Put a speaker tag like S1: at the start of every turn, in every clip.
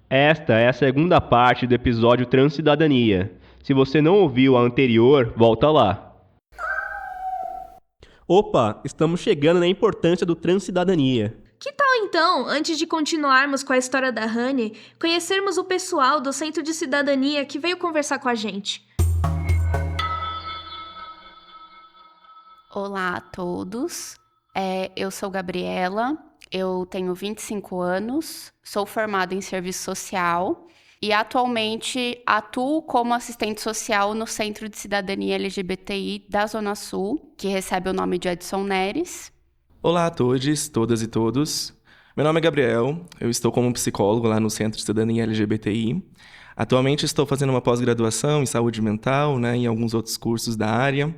S1: Esta é a segunda parte do episódio Transcidadania. Se você não ouviu a anterior, volta lá. Opa, estamos chegando na importância do Transcidadania.
S2: Que tal então, antes de continuarmos com a história da Honey, conhecermos o pessoal do Centro de Cidadania que veio conversar com a gente?
S3: Olá a todos, eu sou Gabriela, eu tenho 25 anos, sou formada em serviço social e atualmente atuo como assistente social no Centro de Cidadania LGBTI da Zona Sul, que recebe o nome de Edson Neres.
S4: Olá a todos, todas e todos. Meu nome é Gabriel, eu estou como psicólogo lá no Centro de Cidadania LGBTI. Atualmente estou fazendo uma pós-graduação em saúde mental, e alguns outros cursos da área.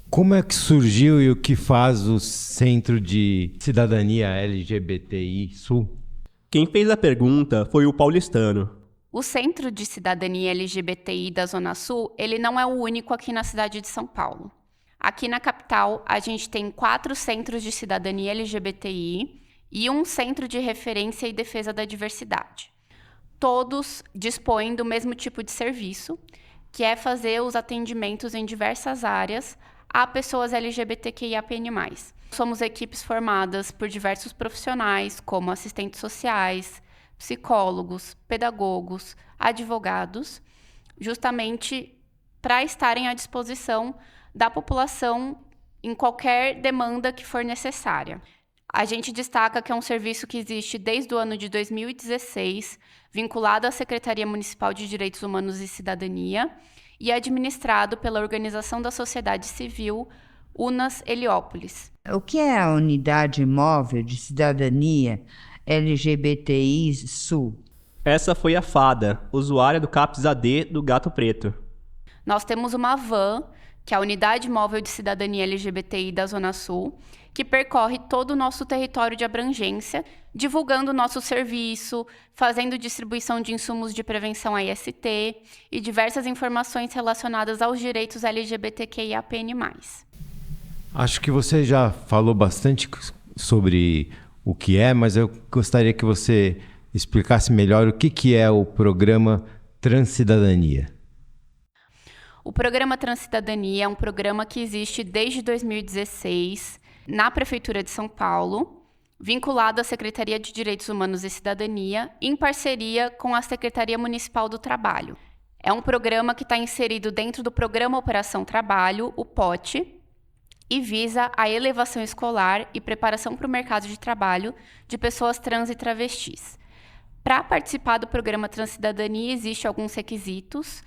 S5: Como é que surgiu e o que faz o Centro de Cidadania LGBTI Sul?
S1: Quem fez a pergunta foi o paulistano.
S3: O Centro de Cidadania LGBTI da Zona Sul, ele não é o único aqui na cidade de São Paulo. Aqui na capital, a gente tem 4 centros de cidadania LGBTI e um centro de referência e defesa da diversidade. Todos dispõem do mesmo tipo de serviço, que é fazer os atendimentos em diversas áreas a pessoas LGBTQIAPN+. Somos equipes formadas por diversos profissionais, como assistentes sociais, psicólogos, pedagogos, advogados, justamente para estarem à disposição da população em qualquer demanda que for necessária. A gente destaca que é um serviço que existe desde o ano de 2016, vinculado à Secretaria Municipal de Direitos Humanos e Cidadania, e é administrado pela Organização da Sociedade Civil Unas Heliópolis.
S6: O que é a Unidade Móvel de Cidadania LGBTI Sul?
S1: Essa foi a Fada, usuária do CAPS AD do Gato Preto.
S3: Nós temos uma van, que é a Unidade Móvel de Cidadania LGBTI da Zona Sul, que percorre todo o nosso território de abrangência, divulgando o nosso serviço, fazendo distribuição de insumos de prevenção à IST e diversas informações relacionadas aos direitos LGBTQIAPN+.
S5: Acho que você já falou bastante sobre o que é, mas eu gostaria que você explicasse melhor o que é o programa Transcidadania.
S3: O programa Transcidadania é um programa que existe desde 2016 na Prefeitura de São Paulo, vinculado à Secretaria de Direitos Humanos e Cidadania, em parceria com a Secretaria Municipal do Trabalho. É um programa que está inserido dentro do Programa Operação Trabalho, o POT, e visa a elevação escolar e preparação para o mercado de trabalho de pessoas trans e travestis. Para participar do programa Transcidadania, existem alguns requisitos,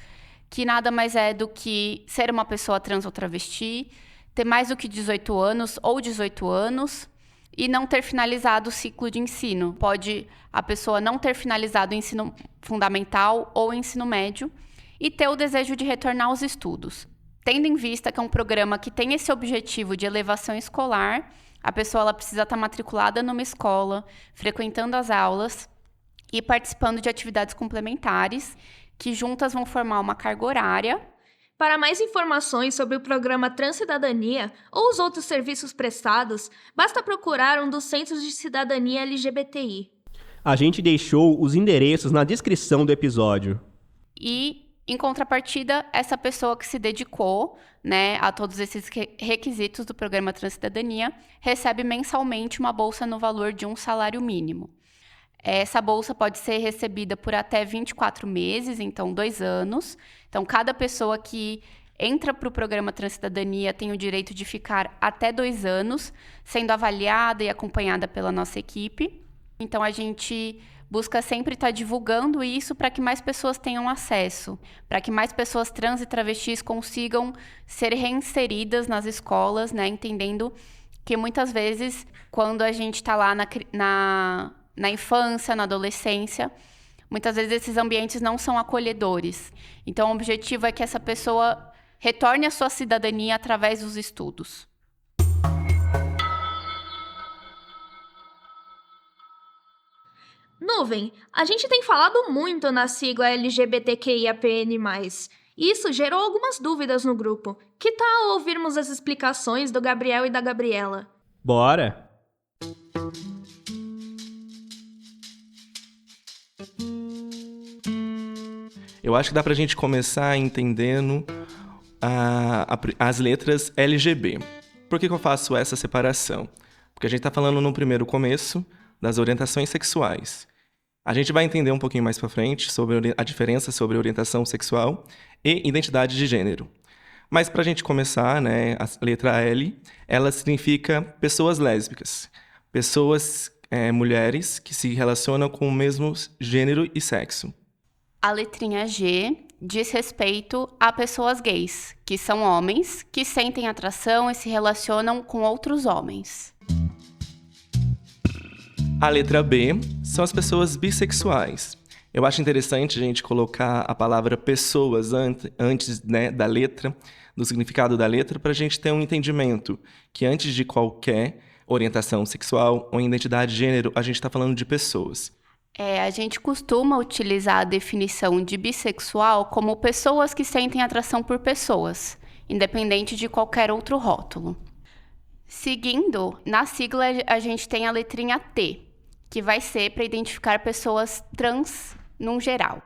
S3: que nada mais é do que ser uma pessoa trans ou travesti, ter mais do que 18 anos ou 18 anos e não ter finalizado o ciclo de ensino. Pode a pessoa não ter finalizado o ensino fundamental ou o ensino médio e ter o desejo de retornar aos estudos. Tendo em vista que é um programa que tem esse objetivo de elevação escolar, a pessoa ela precisa estar matriculada numa escola, frequentando as aulas e participando de atividades complementares que juntas vão formar uma carga horária.
S2: Para mais informações sobre o programa Transcidadania ou os outros serviços prestados, basta procurar um dos Centros de Cidadania LGBTI.
S1: A gente deixou os endereços na descrição do episódio.
S3: E, em contrapartida, essa pessoa que se dedicou, a todos esses requisitos do programa Transcidadania recebe mensalmente uma bolsa no valor de um salário mínimo. Essa bolsa pode ser recebida por até 24 meses, então 2 anos. Então, cada pessoa que entra para o programa Transcidadania tem o direito de ficar até 2 anos, sendo avaliada e acompanhada pela nossa equipe. Então, a gente busca sempre estar divulgando isso para que mais pessoas tenham acesso, para que mais pessoas trans e travestis consigam ser reinseridas nas escolas, entendendo que muitas vezes, quando a gente está lá na infância, na adolescência, muitas vezes esses ambientes não são acolhedores. Então, o objetivo é que essa pessoa retorne à sua cidadania através dos estudos.
S2: Nuvem, a gente tem falado muito na sigla LGBTQIAPN+. Isso gerou algumas dúvidas no grupo. Que tal ouvirmos as explicações do Gabriel e da Gabriela?
S1: Bora!
S4: Eu acho que dá pra gente começar entendendo as letras LGB. Por que eu faço essa separação? Porque a gente tá falando no primeiro começo das orientações sexuais. A gente vai entender um pouquinho mais pra frente sobre a diferença sobre orientação sexual e identidade de gênero. Mas pra gente começar, né, a letra L, ela significa pessoas lésbicas. Pessoas, mulheres que se relacionam com o mesmo gênero e sexo.
S3: A letrinha G diz respeito a pessoas gays, que são homens que sentem atração e se relacionam com outros homens.
S4: A letra B são as pessoas bissexuais. Eu acho interessante a gente colocar a palavra pessoas antes, né, da letra, do significado da letra, para a gente ter um entendimento que antes de qualquer orientação sexual ou identidade de gênero, a gente está falando de pessoas.
S3: A gente costuma utilizar a definição de bissexual como pessoas que sentem atração por pessoas, independente de qualquer outro rótulo. Seguindo, na sigla a gente tem a letrinha T, que vai ser para identificar pessoas trans num geral.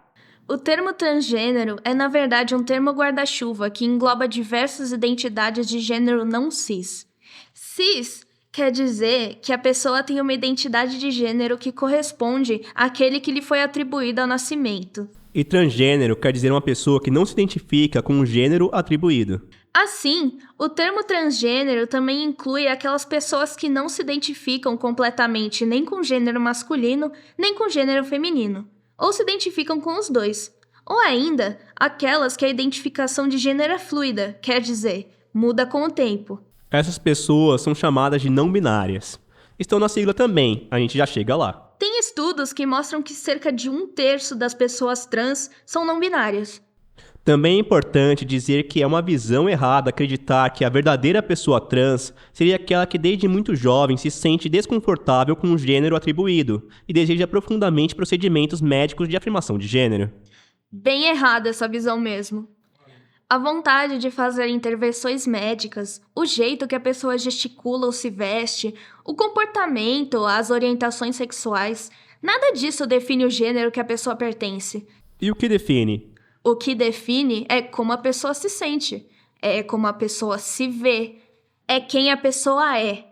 S2: O termo transgênero é, na verdade, um termo guarda-chuva que engloba diversas identidades de gênero não cis. Cis quer dizer que a pessoa tem uma identidade de gênero que corresponde àquele que lhe foi atribuído ao nascimento.
S1: E transgênero quer dizer uma pessoa que não se identifica com o gênero atribuído.
S2: Assim, o termo transgênero também inclui aquelas pessoas que não se identificam completamente nem com gênero masculino, nem com gênero feminino, ou se identificam com os dois. Ou ainda, aquelas que a identificação de gênero é fluida, quer dizer, muda com o tempo.
S1: Essas pessoas são chamadas de não binárias. Estão na sigla também, a gente já chega lá.
S2: Tem estudos que mostram que cerca de 1/3 das pessoas trans são não binárias.
S1: Também é importante dizer que é uma visão errada acreditar que a verdadeira pessoa trans seria aquela que desde muito jovem se sente desconfortável com o gênero atribuído e deseja profundamente procedimentos médicos de afirmação de gênero.
S2: Bem errada essa visão mesmo. A vontade de fazer intervenções médicas, o jeito que a pessoa gesticula ou se veste, o comportamento, as orientações sexuais, nada disso define o gênero que a pessoa pertence.
S1: E o que define?
S2: O que define é como a pessoa se sente, é como a pessoa se vê, é quem a pessoa é.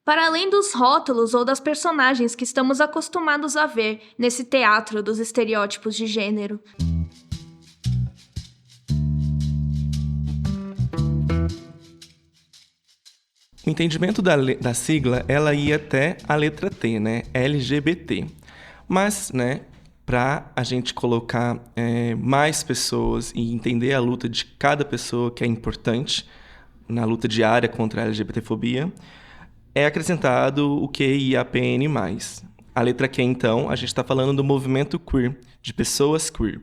S2: Para além dos rótulos ou das personagens que estamos acostumados a ver nesse teatro dos estereótipos de gênero.
S4: O entendimento da sigla, ela ia até a letra T, né? LGBT. Mas, né, para a gente colocar mais pessoas e entender a luta de cada pessoa, que é importante na luta diária contra a LGBTfobia, é acrescentado o QIAPN+. A letra Q, então, a gente está falando do movimento queer, de pessoas queer.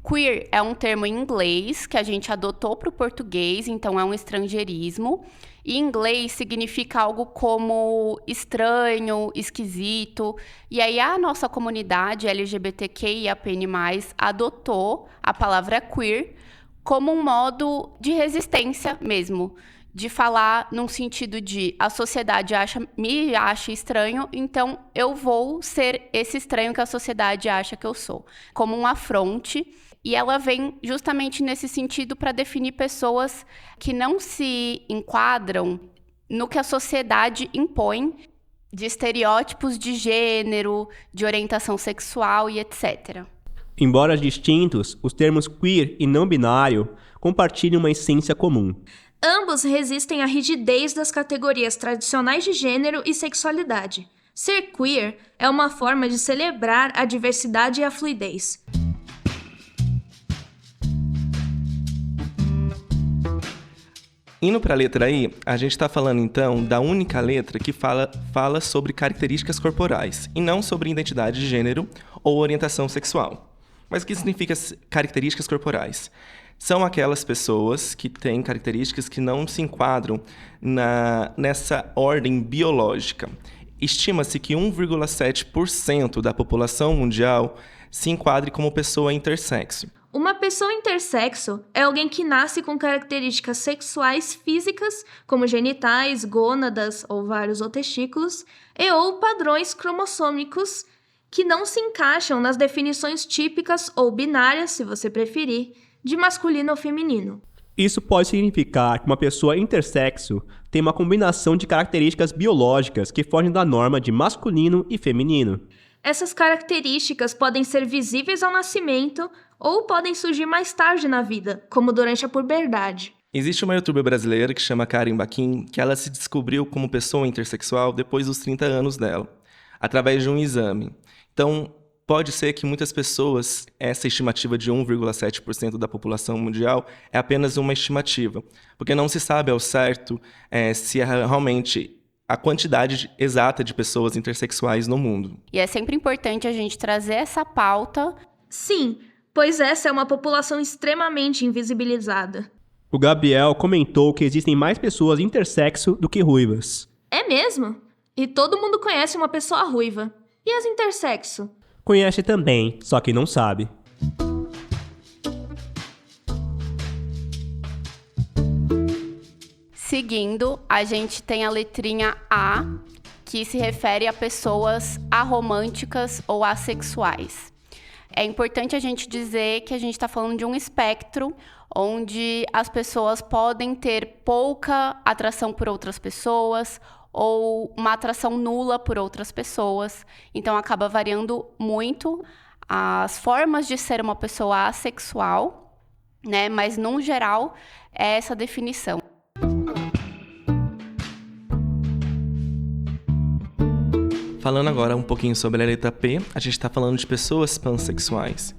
S3: Queer é um termo em inglês que a gente adotou para o português, então é um estrangeirismo. E em inglês significa algo como estranho, esquisito. E aí a nossa comunidade LGBTQIAPN+, adotou a palavra queer como um modo de resistência mesmo. De falar num sentido de a sociedade me acha estranho, então eu vou ser esse estranho que a sociedade acha que eu sou. Como um afronte. E ela vem justamente nesse sentido para definir pessoas que não se enquadram no que a sociedade impõe de estereótipos de gênero, de orientação sexual e etc.
S1: Embora distintos, os termos queer e não binário compartilham uma essência comum.
S2: Ambos resistem à rigidez das categorias tradicionais de gênero e sexualidade. Ser queer é uma forma de celebrar a diversidade e a fluidez.
S4: Indo para a letra I, a gente está falando então da única letra que fala sobre características corporais e não sobre identidade de gênero ou orientação sexual. Mas o que significa características corporais? São aquelas pessoas que têm características que não se enquadram nessa ordem biológica. Estima-se que 1,7% da população mundial se enquadre como pessoa intersexo.
S2: Uma pessoa intersexo é alguém que nasce com características sexuais físicas, como genitais, gônadas, ovários ou testículos, ou padrões cromossômicos que não se encaixam nas definições típicas ou binárias, se você preferir, de masculino ou feminino.
S1: Isso pode significar que uma pessoa intersexo tem uma combinação de características biológicas que fogem da norma de masculino e feminino.
S2: Essas características podem ser visíveis ao nascimento ou podem surgir mais tarde na vida, como durante a puberdade.
S4: Existe uma youtuber brasileira que chama Karen Baquin, que ela se descobriu como pessoa intersexual depois dos 30 anos dela, através de um exame. Então, pode ser que muitas pessoas, essa estimativa de 1,7% da população mundial é apenas uma estimativa, porque não se sabe ao certo se é realmente a quantidade exata de pessoas intersexuais no mundo.
S3: E é sempre importante a gente trazer essa pauta.
S2: Sim, pois essa é uma população extremamente invisibilizada.
S1: O Gabriel comentou que existem mais pessoas intersexo do que ruivas.
S2: É mesmo? E todo mundo conhece uma pessoa ruiva. E as intersexo?
S1: Conhece também, só que não sabe.
S3: Seguindo, a gente tem a letrinha A, que se refere a pessoas aromânticas ou assexuais. É importante a gente dizer que a gente está falando de um espectro onde as pessoas podem ter pouca atração por outras pessoas ou uma atração nula por outras pessoas. Então, acaba variando muito as formas de ser uma pessoa assexual, né? Mas, no geral, é essa definição.
S4: Falando agora um pouquinho sobre a letra P, a gente está falando de pessoas pansexuais.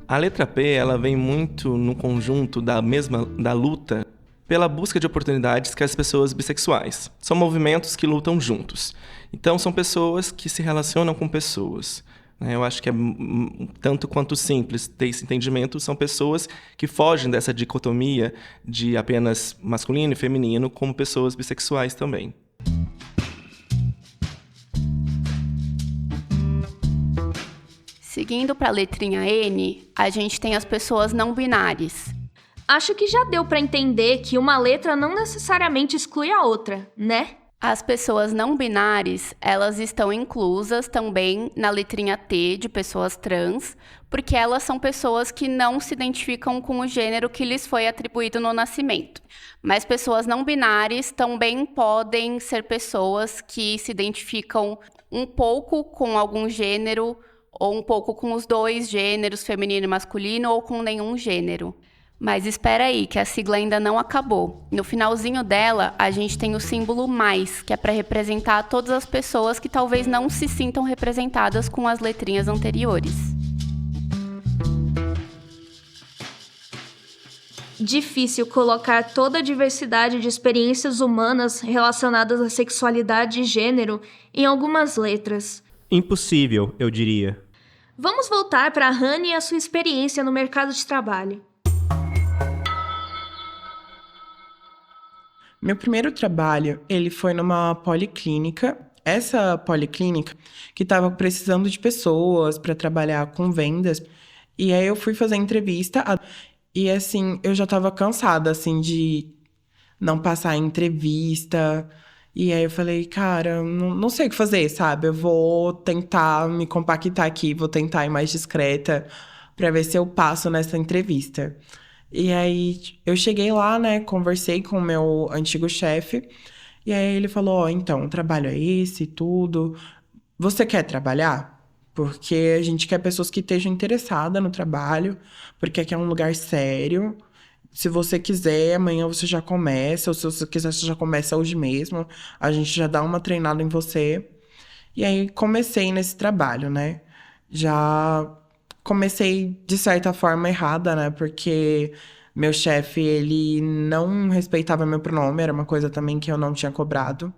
S4: A letra P, ela vem muito no conjunto da luta pela busca de oportunidades que as pessoas bissexuais. São movimentos que lutam juntos. Então, são pessoas que se relacionam com pessoas. Eu acho que é tanto quanto simples ter esse entendimento. São pessoas que fogem dessa dicotomia de apenas masculino e feminino, como pessoas bissexuais também.
S3: Seguindo para a letrinha N, a gente tem as pessoas não binárias.
S2: Acho que já deu para entender que uma letra não necessariamente exclui a outra, né?
S3: As pessoas não binárias, elas estão inclusas também na letrinha T de pessoas trans, porque elas são pessoas que não se identificam com o gênero que lhes foi atribuído no nascimento. Mas pessoas não binárias também podem ser pessoas que se identificam um pouco com algum gênero, ou um pouco com os dois gêneros, feminino e masculino, ou com nenhum gênero. Mas espera aí, que a sigla ainda não acabou. No finalzinho dela, a gente tem o símbolo mais, que é para representar todas as pessoas que talvez não se sintam representadas com as letrinhas anteriores.
S2: Difícil colocar toda a diversidade de experiências humanas relacionadas à sexualidade e gênero em algumas letras.
S1: Impossível, eu diria.
S2: Vamos voltar para a Rani e a sua experiência no mercado de trabalho.
S7: Meu primeiro trabalho, ele foi numa policlínica. Essa policlínica que estava precisando de pessoas para trabalhar com vendas. E aí eu fui fazer entrevista. E assim, eu já estava cansada, assim, de não passar em entrevista. E aí eu falei, cara, não sei o que fazer, sabe? Eu vou tentar me compactar aqui, vou tentar ir mais discreta para ver se eu passo nessa entrevista. E aí eu cheguei lá, né, conversei com o meu antigo chefe, e aí ele falou, ó, então, o trabalho é esse e tudo. Você quer trabalhar? Porque a gente quer pessoas que estejam interessadas no trabalho, porque aqui é um lugar sério. Se você quiser, amanhã você já começa, ou se você quiser, você já começa hoje mesmo. A gente já dá uma treinada em você. E aí, comecei nesse trabalho, né? Já comecei, de certa forma, errada, né? Porque meu chefe, ele não respeitava meu pronome. Era uma coisa também que eu não tinha cobrado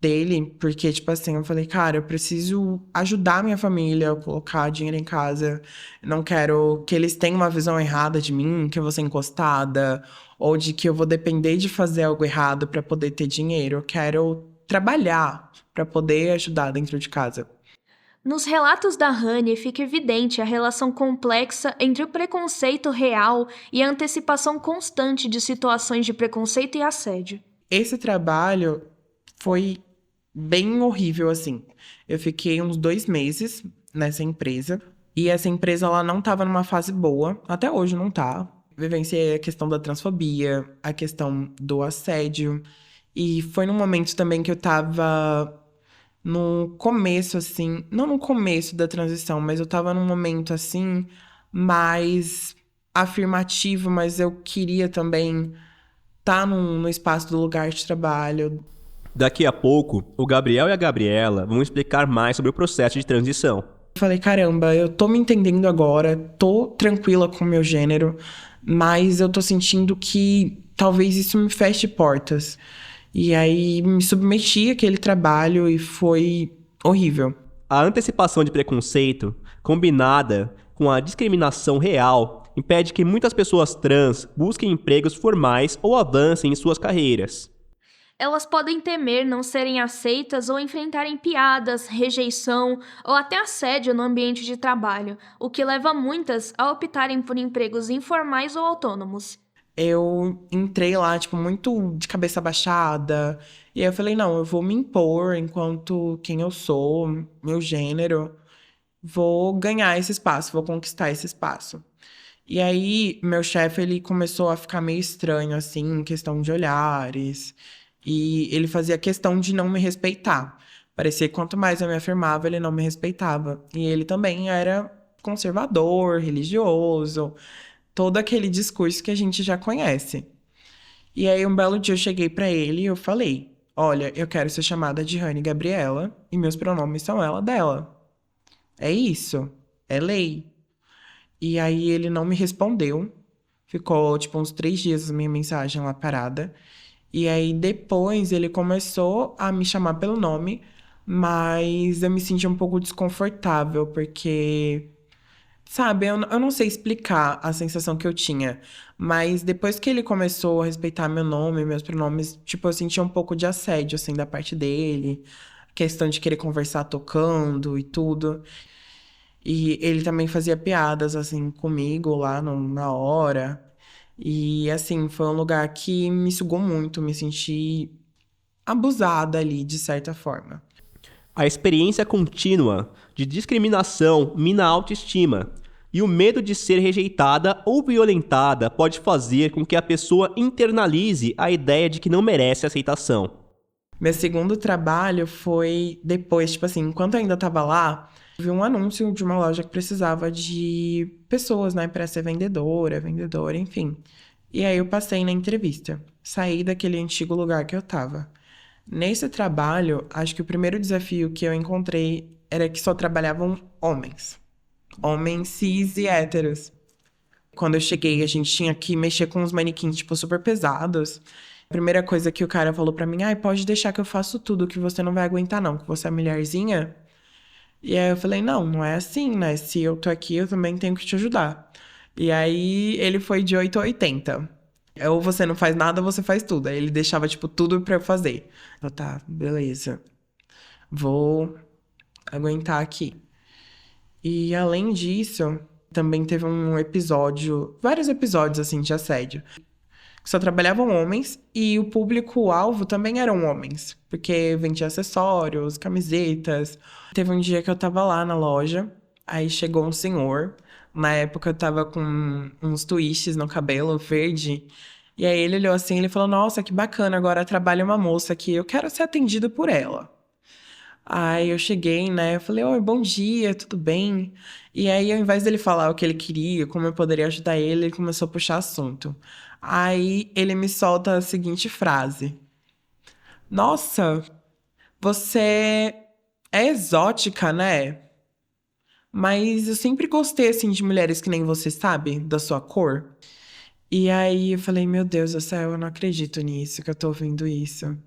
S7: dele. Porque, tipo assim, eu falei, cara, eu preciso ajudar minha família, colocar dinheiro em casa. Não quero que eles tenham uma visão errada de mim, que eu vou ser encostada, ou de que eu vou depender de fazer algo errado para poder ter dinheiro. Eu quero trabalhar para poder ajudar dentro de casa.
S2: Nos relatos da Rani fica evidente a relação complexa entre o preconceito real e a antecipação constante de situações de preconceito e assédio.
S7: Esse trabalho foi bem horrível, assim. Eu fiquei uns 2 meses nessa empresa. E essa empresa, ela não estava numa fase boa, até hoje não tá. Vivenciei a questão da transfobia, a questão do assédio. E foi num momento também que eu tava no começo, assim, não no começo da transição, mas eu tava num momento, assim, mais afirmativo, mas eu queria também estar no espaço do lugar de trabalho.
S1: Daqui a pouco, o Gabriel e a Gabriela vão explicar mais sobre o processo de transição.
S7: Falei, caramba, eu tô me entendendo agora, tô tranquila com o meu gênero, mas eu tô sentindo que talvez isso me feche portas. E aí me submeti àquele trabalho e foi horrível.
S1: A antecipação de preconceito, combinada com a discriminação real, impede que muitas pessoas trans busquem empregos formais ou avancem em suas carreiras.
S2: Elas podem temer não serem aceitas ou enfrentarem piadas, rejeição ou até assédio no ambiente de trabalho, o que leva muitas a optarem por empregos informais ou autônomos.
S7: Eu entrei lá, tipo, muito de cabeça baixada. E aí eu falei, não, eu vou me impor enquanto quem eu sou, meu gênero. Vou ganhar esse espaço, vou conquistar esse espaço. E aí, meu chefe, ele começou a ficar meio estranho, assim, em questão de olhares. E ele fazia questão de não me respeitar. Parecia que quanto mais eu me afirmava, ele não me respeitava. E ele também era conservador, religioso, todo aquele discurso que a gente já conhece. E aí, um belo dia eu cheguei pra ele e eu falei: olha, eu quero ser chamada de Rani Gabriela e meus pronomes são ela, dela. É isso, é lei. E aí ele não me respondeu. Ficou, tipo, uns 3 dias a minha mensagem lá parada. E aí depois ele começou a me chamar pelo nome, mas eu me senti um pouco desconfortável, porque, sabe, eu não sei explicar a sensação que eu tinha. Mas depois que ele começou a respeitar meu nome, meus pronomes, tipo, eu senti um pouco de assédio, assim, da parte dele. Questão de querer conversar tocando e tudo. E ele também fazia piadas, assim, comigo lá na hora. E, assim, foi um lugar que me sugou muito, me senti abusada ali, de certa forma.
S1: A experiência contínua de discriminação mina a autoestima, e o medo de ser rejeitada ou violentada pode fazer com que a pessoa internalize a ideia de que não merece aceitação.
S7: Meu segundo trabalho foi depois, tipo assim, enquanto eu ainda tava lá, vi um anúncio de uma loja que precisava de pessoas, né, pra ser vendedora, enfim. E aí eu passei na entrevista, saí daquele antigo lugar que eu tava. Nesse trabalho, acho que o primeiro desafio que eu encontrei era que só trabalhavam homens. Homens cis e héteros. Quando eu cheguei, a gente tinha que mexer com uns manequins, tipo, super pesados. A primeira coisa que o cara falou pra mim, ai, pode deixar que eu faço tudo, que você não vai aguentar não, que você é mulherzinha. E aí eu falei, não, não é assim, né? Se eu tô aqui, eu também tenho que te ajudar. E aí ele foi de 8 a 80. Ou você não faz nada, ou você faz tudo. Aí ele deixava, tipo, tudo pra eu fazer. Eu, tá, beleza. Vou aguentar aqui. E além disso, também teve um episódio, vários episódios, assim, de assédio. Que só trabalhavam homens e o público-alvo também eram homens. Porque vendia acessórios, camisetas. Teve um dia que eu tava lá na loja, aí chegou um senhor. Na época eu tava com uns twists no cabelo verde. E aí ele olhou assim e ele falou, nossa, que bacana, agora trabalha uma moça aqui, eu quero ser atendido por ela. Aí eu cheguei, né? Eu falei, oi, bom dia, tudo bem? E aí, ao invés dele falar o que ele queria, como eu poderia ajudar ele, ele começou a puxar assunto. Aí ele me solta a seguinte frase: nossa, você é exótica, né? Mas eu sempre gostei, assim, de mulheres que nem você, sabe? Da sua cor. E aí eu falei, meu Deus do céu, eu não acredito nisso, que eu tô ouvindo isso.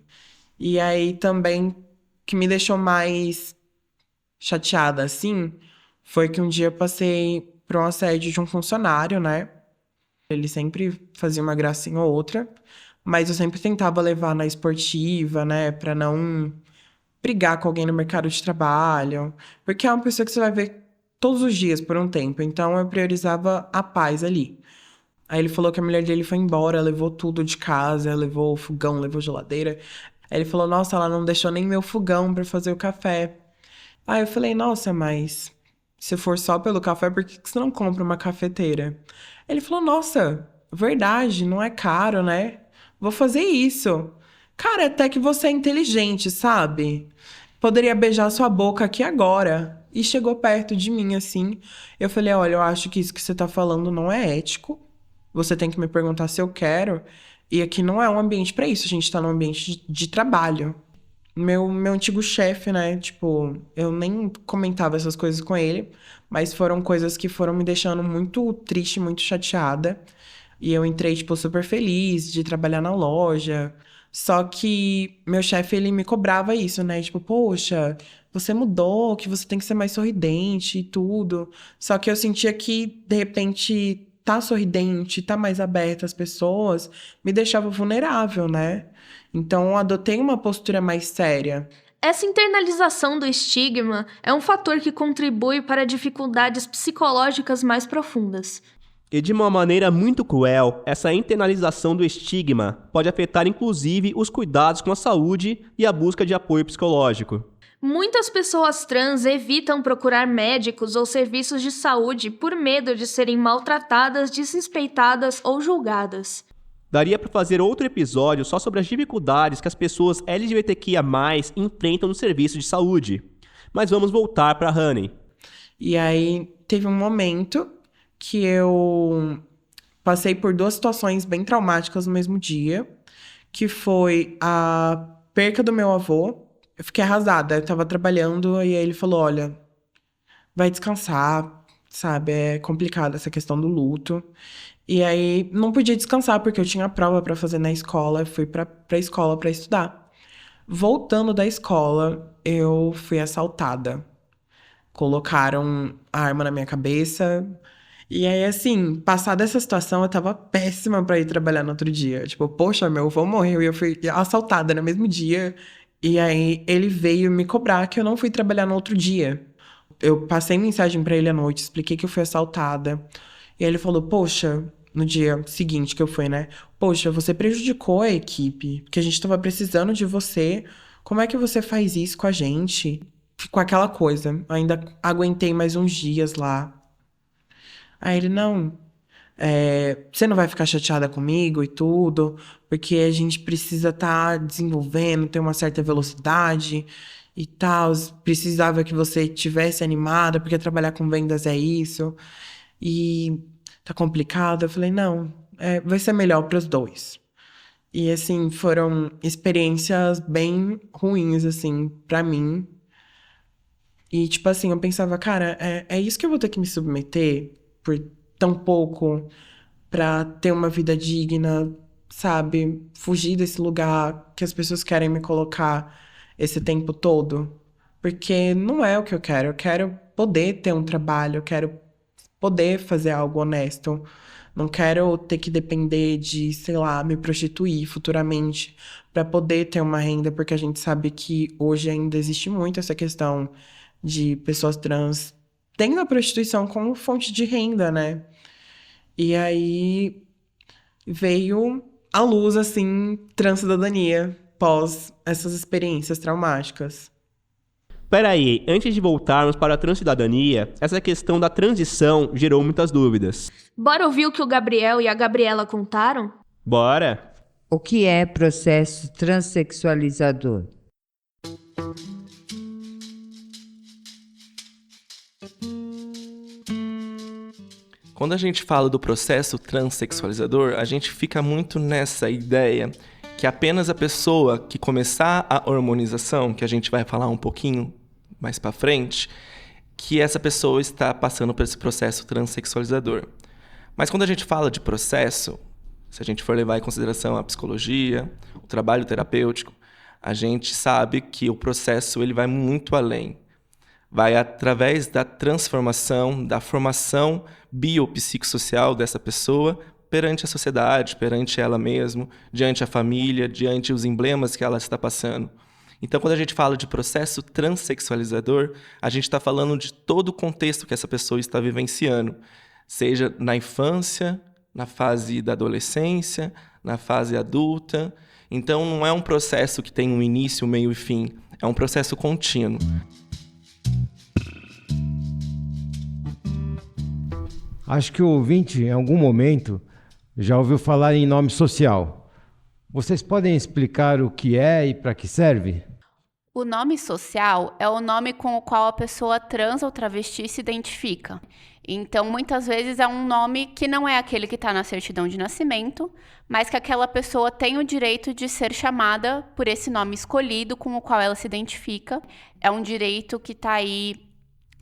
S7: E aí também, que me deixou mais chateada, assim, foi que um dia eu passei por um assédio de um funcionário, né? Ele sempre fazia uma gracinha ou outra, mas eu sempre tentava levar na esportiva, né? Pra não brigar com alguém no mercado de trabalho. Porque é uma pessoa que você vai ver todos os dias por um tempo. Então eu priorizava a paz ali. Aí ele falou que a mulher dele foi embora, levou tudo de casa, levou o fogão, levou geladeira. Aí ele falou, nossa, ela não deixou nem meu fogão pra fazer o café. Aí eu falei, nossa, mas Se for só pelo café, por que você não compra uma cafeteira? Ele falou, nossa, verdade, não é caro, né? Vou fazer isso. Cara, até que você é inteligente, sabe? Poderia beijar sua boca aqui agora. E chegou perto de mim, assim. Eu falei, olha, eu acho que isso que você tá falando não é ético. Você tem que me perguntar se eu quero. E aqui não é um ambiente pra isso. A gente tá num ambiente de trabalho. Meu antigo chefe, né? Tipo, eu nem comentava essas coisas com ele. Mas foram coisas que foram me deixando muito triste, muito chateada. E eu entrei, tipo, super feliz de trabalhar na loja. Só que meu chefe, ele me cobrava isso, né? Tipo, poxa, você mudou, que você tem que ser mais sorridente e tudo. Só que eu sentia que, de repente, tá sorridente, tá mais aberta às pessoas, me deixava vulnerável, né? Então, eu adotei uma postura mais séria.
S2: Essa internalização do estigma é um fator que contribui para dificuldades psicológicas mais profundas.
S1: E de uma maneira muito cruel, essa internalização do estigma pode afetar inclusive os cuidados com a saúde e a busca de apoio psicológico.
S2: Muitas pessoas trans evitam procurar médicos ou serviços de saúde por medo de serem maltratadas, desrespeitadas ou julgadas.
S1: Daria para fazer outro episódio só sobre as dificuldades que as pessoas LGBTQIA+, enfrentam no serviço de saúde. Mas vamos voltar para a Honey.
S7: E aí, teve um momento que eu passei por 2 situações bem traumáticas no mesmo dia, que foi a perca do meu avô. Eu fiquei arrasada, eu tava trabalhando e aí ele falou, olha, vai descansar, sabe? É complicado essa questão do luto. E aí, não podia descansar porque eu tinha prova pra fazer na escola, eu fui pra escola pra estudar. Voltando da escola, eu fui assaltada. Colocaram a arma na minha cabeça. E aí, assim, passada essa situação, eu tava péssima pra ir trabalhar no outro dia. Tipo, poxa, meu avô morreu e eu fui assaltada no mesmo dia. E aí, ele veio me cobrar que eu não fui trabalhar no outro dia. Eu passei mensagem pra ele à noite, expliquei que eu fui assaltada. E aí ele falou, poxa, no dia seguinte que eu fui, né? Poxa, você prejudicou a equipe, porque a gente tava precisando de você. Como é que você faz isso com a gente? Ficou aquela coisa. Ainda aguentei mais uns dias lá. Aí ele, não, você não vai ficar chateada comigo e tudo, porque a gente precisa estar desenvolvendo, ter uma certa velocidade e tal. Precisava que você tivesse animada, porque trabalhar com vendas é isso. E tá complicado. Eu falei, não, vai ser melhor para os dois. E, assim, foram experiências bem ruins, assim, pra mim. E, tipo assim, eu pensava, cara, é isso que eu vou ter que me submeter por tão pouco pra ter uma vida digna, sabe? Fugir desse lugar que as pessoas querem me colocar esse tempo todo. Porque não é o que eu quero. Eu quero poder ter um trabalho, eu quero poder fazer algo honesto. Não quero ter que depender de, sei lá, me prostituir futuramente pra poder ter uma renda, porque a gente sabe que hoje ainda existe muito essa questão de pessoas trans tendo a prostituição como fonte de renda, né? E aí veio à luz, assim, transcidadania pós essas experiências traumáticas.
S1: Peraí, antes de voltarmos para a transcidadania, essa questão da transição gerou muitas dúvidas.
S2: Bora ouvir o que o Gabriel e a Gabriela contaram?
S1: Bora!
S6: O que é processo transexualizador?
S4: Quando a gente fala do processo transexualizador, a gente fica muito nessa ideia que apenas a pessoa que começar a hormonização, que a gente vai falar um pouquinho mais pra frente, que essa pessoa está passando por esse processo transexualizador. Mas quando a gente fala de processo, se a gente for levar em consideração a psicologia, o trabalho terapêutico, a gente sabe que o processo ele vai muito além. Vai através da transformação, da formação biopsicossocial dessa pessoa perante a sociedade, perante ela mesma, diante a família, diante os emblemas que ela está passando. Então, quando a gente fala de processo transexualizador, a gente está falando de todo o contexto que essa pessoa está vivenciando, seja na infância, na fase da adolescência, na fase adulta. Então, não é um processo que tem um início, meio e fim, é um processo contínuo.
S5: Acho que o ouvinte, em algum momento, já ouviu falar em nome social. Vocês podem explicar o que é e para que serve?
S3: O nome social é o nome com o qual a pessoa trans ou travesti se identifica. Então, muitas vezes é um nome que não é aquele que está na certidão de nascimento, mas que aquela pessoa tem o direito de ser chamada por esse nome escolhido com o qual ela se identifica. É um direito que está aí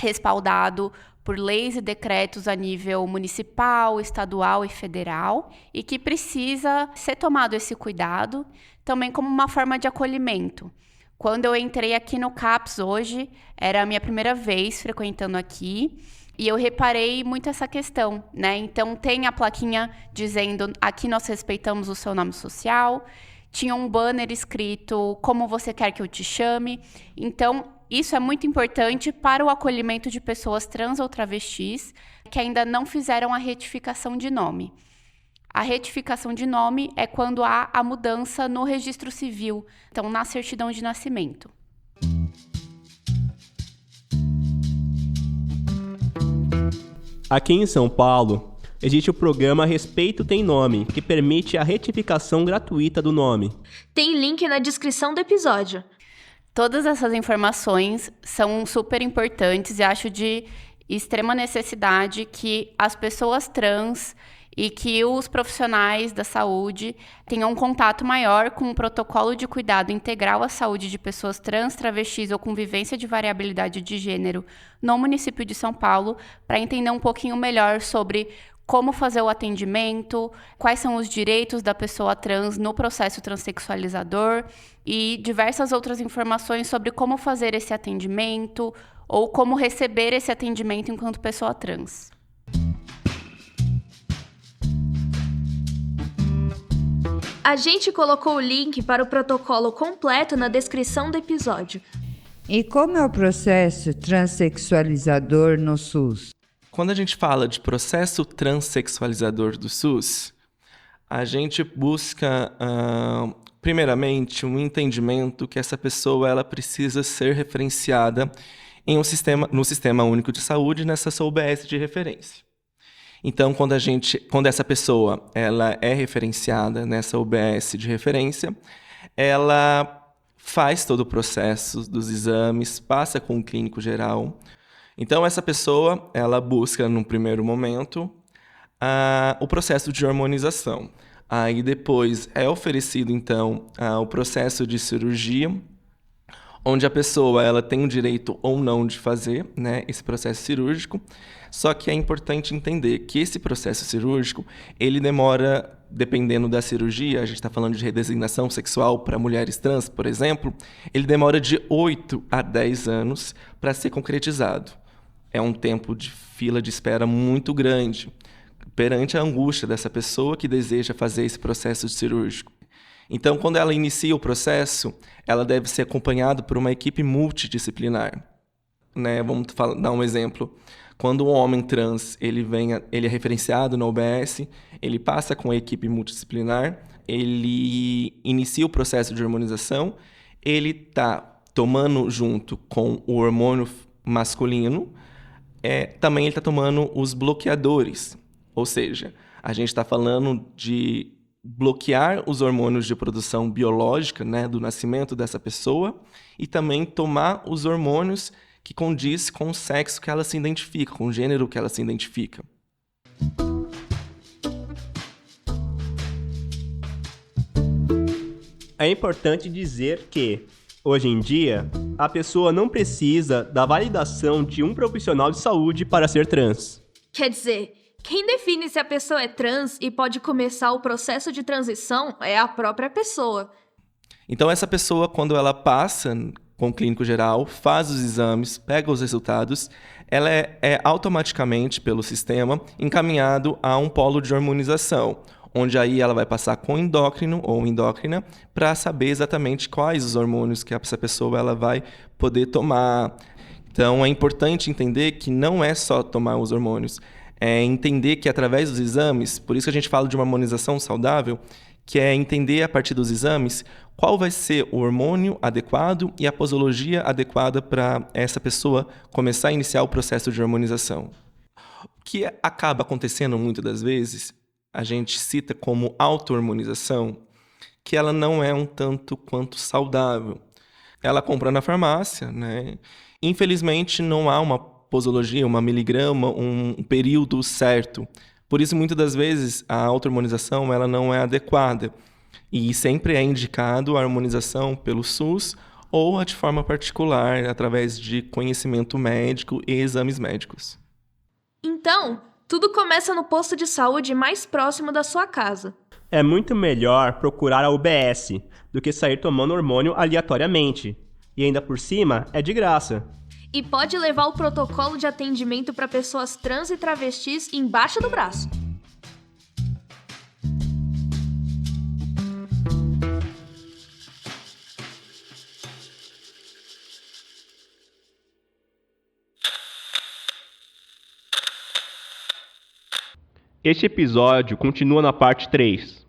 S3: respaldado por leis e decretos a nível municipal, estadual e federal, e que precisa ser tomado esse cuidado também como uma forma de acolhimento. Quando eu entrei aqui no CAPS hoje, era a minha primeira vez frequentando aqui, e eu reparei muito essa questão, né? Então, tem a plaquinha dizendo, aqui nós respeitamos o seu nome social, tinha um banner escrito, como você quer que eu te chame. Então, isso é muito importante para o acolhimento de pessoas trans ou travestis que ainda não fizeram a retificação de nome. A retificação de nome é quando há a mudança no registro civil, então na certidão de nascimento.
S1: Aqui em São Paulo, existe o programa Respeito Tem Nome, que permite a retificação gratuita do nome.
S2: Tem link na descrição do episódio.
S3: Todas essas informações são super importantes e acho de extrema necessidade que as pessoas trans e que os profissionais da saúde tenham um contato maior com o protocolo de cuidado integral à saúde de pessoas trans, travestis ou com vivência de variabilidade de gênero no município de São Paulo, para entender um pouquinho melhor sobre como fazer o atendimento, quais são os direitos da pessoa trans no processo transexualizador e diversas outras informações sobre como fazer esse atendimento ou como receber esse atendimento enquanto pessoa trans.
S2: A gente colocou o link para o protocolo completo na descrição do episódio.
S6: E como é o processo transexualizador no SUS?
S4: Quando a gente fala de processo transexualizador do SUS, a gente busca, primeiramente, um entendimento que essa pessoa ela precisa ser referenciada no Sistema Único de Saúde, nessa sua UBS de referência. Então, quando essa pessoa ela é referenciada nessa UBS de referência, ela faz todo o processo dos exames, passa com o clínico geral. Então, essa pessoa ela busca, num primeiro momento, o processo de hormonização. Aí, depois, é oferecido, então, o processo de cirurgia, onde a pessoa ela tem o direito ou não de fazer, né, esse processo cirúrgico. Só que é importante entender que esse processo cirúrgico, ele demora, dependendo da cirurgia, a gente está falando de redesignação sexual para mulheres trans, por exemplo, ele demora de 8 a 10 anos para ser concretizado. É um tempo de fila de espera muito grande, perante a angústia dessa pessoa que deseja fazer esse processo cirúrgico. Então, quando ela inicia o processo, ela deve ser acompanhada por uma equipe multidisciplinar. Né? Vamos dar um exemplo. Quando um homem trans ele é referenciado na UBS, ele passa com a equipe multidisciplinar, ele inicia o processo de hormonização, ele está tomando junto com o hormônio masculino, também ele está tomando os bloqueadores. Ou seja, a gente está falando de bloquear os hormônios de produção biológica, né, do nascimento dessa pessoa, e também tomar os hormônios que condiz com o sexo que ela se identifica, com o gênero que ela se identifica.
S1: É importante dizer que, hoje em dia, a pessoa não precisa da validação de um profissional de saúde para ser trans.
S2: Quer dizer, quem define se a pessoa é trans e pode começar o processo de transição é a própria pessoa.
S4: Então, essa pessoa, quando ela passa com o clínico geral, faz os exames, pega os resultados, ela é automaticamente, pelo sistema, encaminhado a um polo de hormonização, onde aí ela vai passar com endócrino ou endócrina para saber exatamente quais os hormônios que essa pessoa ela vai poder tomar. Então, é importante entender que não é só tomar os hormônios, é entender que através dos exames, por isso que a gente fala de uma hormonização saudável, que é entender a partir dos exames qual vai ser o hormônio adequado e a posologia adequada para essa pessoa começar a iniciar o processo de hormonização. O que acaba acontecendo muitas das vezes, a gente cita como auto-hormonização, que ela não é um tanto quanto saudável. Ela compra na farmácia, né? Infelizmente, não há uma posologia, uma miligrama, um período certo. Por isso, muitas das vezes, a auto-hormonização ela não é adequada. E sempre é indicado a harmonização pelo SUS ou de forma particular, através de conhecimento médico e exames médicos.
S2: Então, tudo começa no posto de saúde mais próximo da sua casa.
S1: É muito melhor procurar a UBS do que sair tomando hormônio aleatoriamente. E ainda por cima, é de graça.
S2: E pode levar o protocolo de atendimento para pessoas trans e travestis embaixo do braço.
S1: Este episódio continua na parte 3.